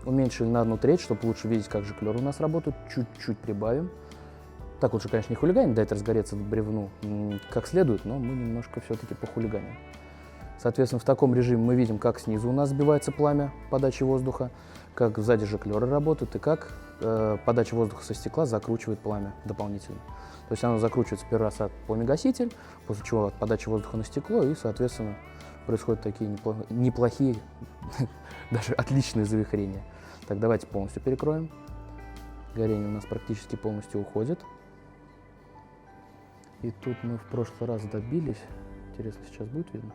Уменьшили на 1/3, чтобы лучше видеть, как жиклеры у нас работают. Чуть-чуть прибавим. Так лучше, конечно, не хулиганить, дать разгореться бревну как следует, но мы немножко все-таки похулиганим. Соответственно, в таком режиме мы видим, как снизу у нас сбивается пламя подачи воздуха, как сзади жиклеры работают и как подача воздуха со стекла закручивает пламя дополнительно. То есть оно закручивается первый раз от пламегаситель, после чего от подачи воздуха на стекло, и, соответственно, происходят такие неплохие, даже отличные завихрения. Так, давайте полностью перекроем. Горение у нас практически полностью уходит. И тут мы в прошлый раз добились. Интересно, сейчас будет видно?